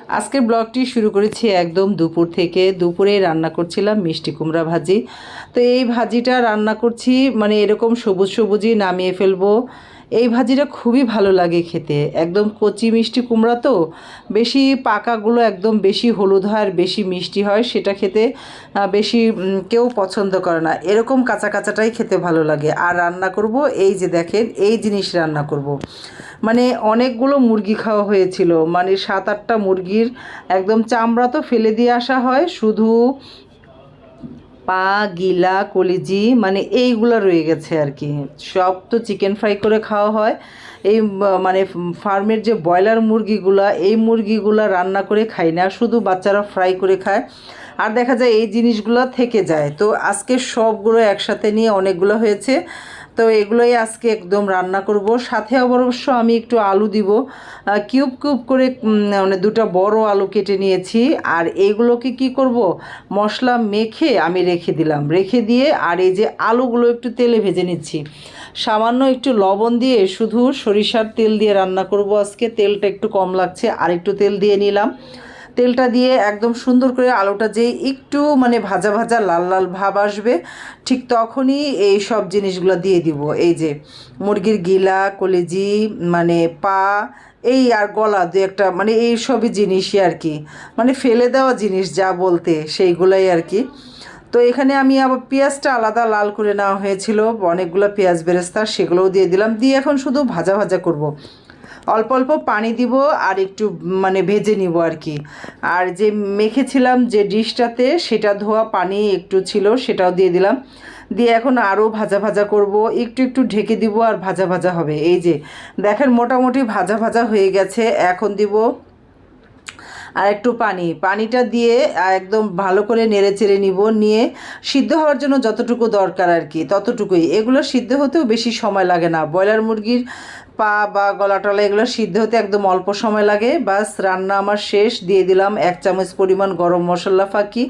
আজকের ব্লগটি শুরু করেছি একদম দুপুর থেকে। দুপুরে রান্না করছিলাম মিষ্টি কুমড়া ভাজি। তো এই ভাজিটা রান্না করছি মানে এরকম সবুজ সবুজই নামিয়ে ফেলবো। এই ভাজিটা খুবই ভালো লাগে খেতে, একদম কচি মিষ্টি কুমড়া তো, বেশি পাকাগুলো একদম বেশি হলুদ হয় আর বেশি মিষ্টি হয়, সেটা খেতে বেশি কেউ পছন্দ করে না। এরকম কাঁচা কাঁচাটাই খেতে ভালো লাগে। আর রান্না করব এই যে দেখেন এই জিনিস রান্না করব। মানে অনেকগুলো মুরগি খাওয়া হয়েছিল, মানে 7-8টা মুরগির একদম চামড়া তো ফেলে দিয়ে আসা হয়, শুধু পা, গিলা, কলিজি মানে এইগুলো রয়ে গেছে আর কি। সব তো চিকেন ফ্রাই করে খাওয়া হয়। এই মানে ফার্মের যে ব্রয়লার মুরগিগুলা, এই মুরগিগুলা রান্না করে খাই না, শুধু বাচ্চারা ফ্রাই করে খায়। আর দেখা যায় এই জিনিসগুলো থেকে যায়। তো আজকে সবগুলো একসাথে নিয়ে অনেকগুলো হয়েছে, তো এগুলোই আজকে একদম রান্না করব। সাথে অবশ্য আমি একটু আলু দিব, কিউব কিউব করে, মানে 2টা বড় আলু কেটে নিয়েছি। আর এইগুলোকে কি করব, মশলা মেখে আমি রেখে দিলাম। রেখে দিয়ে আর এই যে আলুগুলো একটু তেলে ভেজে নিচ্ছি, সামান্য একটু লবণ দিয়ে, শুধু সরিষার তেল দিয়ে রান্না করব আজকে। তেলটা একটু কম লাগছে, আর একটু তেল দিয়ে নিলাম। তেলটা দিয়ে একদম সুন্দর করে আলুটা যে একটু মানে ভাজা ভাজা লাল লাল ভাব আসবে, ঠিক তখনই এই সব জিনিসগুলো দিয়ে দিব। এই যে মুরগির গিলা, কলিজি, মানে পা, এই আর গলা 2-1টা, মানে এই সবই জিনিসই আর কি, মানে ফেলে দেওয়া জিনিস যা বলতে সেইগুলাই আর কি। তো এখানে আমি আবার পেঁয়াজটা আলাদা লাল করে নেওয়া হয়েছিল, অনেকগুলো পেঁয়াজ বেরেস্তা, সেগুলোও দিয়ে দিলাম। দিয়ে এখন শুধু ভাজা ভাজা করব। অল্প অল্প পানি দিব আর একটু মানে ভেজে নিব আর কি। আর যে মেখেছিলাম যে ডিশটাতে, সেটা ধোয়া পানি একটু ছিল, সেটাও দিয়ে দিলাম। দিয়ে এখন আরও ভাজা ভাজা করব, একটু একটু ঢেকে দিব আর ভাজা ভাজা হবে। এই যে দেখেন মোটামুটি ভাজা ভাজা হয়ে গেছে। এখন দিব আর একটু পানিটা দিয়ে একদম ভালো করে নেড়ে চেড়ে নিব। নিয়ে সিদ্ধ হওয়ার জন্য যতটুকু দরকার আর কি ততটুকুই। এগুলো সিদ্ধ হতেও বেশি সময় লাগে না। ব্রয়লার মুরগির পা বা গলা টলা এগুলো সিদ্ধ হতে একদম অল্প সময় লাগে। বাস রান্না আমার শেষ। দিয়ে দিলাম 1 চামচ পরিমাণ গরম মশলা ফাঁকি,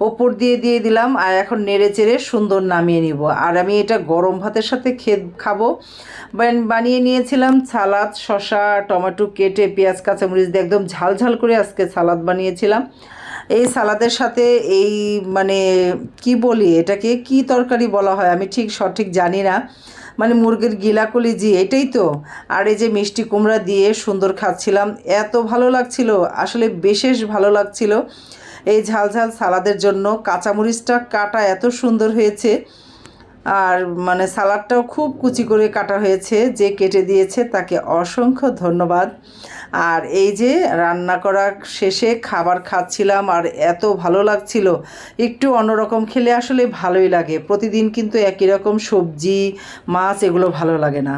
ওপর দিয়ে দিলাম। আর এখন নেড়ে চেড়ে সুন্দর নামিয়ে নিব। আর আমি এটা গরম ভাতের সাথে খাবো। বানিয়ে নিয়েছিলাম সালাদ, শসা, টমেটো কেটে, পেঁয়াজ, কাঁচামরিচ দিয়ে একদম ঝাল ঝাল করে আজকে সালাদ বানিয়েছিলাম। এই সালাদের সাথে এই মানে কি বলি এটাকে, কি তরকারি বলা হয় আমি ঠিক সঠিক জানি না, মানে মুরগির গিলা, কলিজি এটাই তো। আর এই যে মিষ্টি কুমড়া দিয়ে সুন্দর খাচ্ছিলাম, এত ভালো লাগছিল, আসলে বিশেষ ভালো লাগছিল এই ঝাল ঝাল সালাদের জন্য। কাঁচামরিচটা কাটা এত সুন্দর হয়েছে, আর মানে সালাডটাও খুব কুচি করে কাটা হয়েছে। যে কেটে দিয়েছে তাকে অসংখ্য ধন্যবাদ। আর এই যে রান্না করা শেষে খাবার খাচ্ছিলাম, আর এত ভালো লাগছিল। একটু অন্যরকম খেলে আসলে ভালোই লাগে। প্রতিদিন কিন্তু একই রকম সবজি, মাছ এগুলো ভালো লাগে না।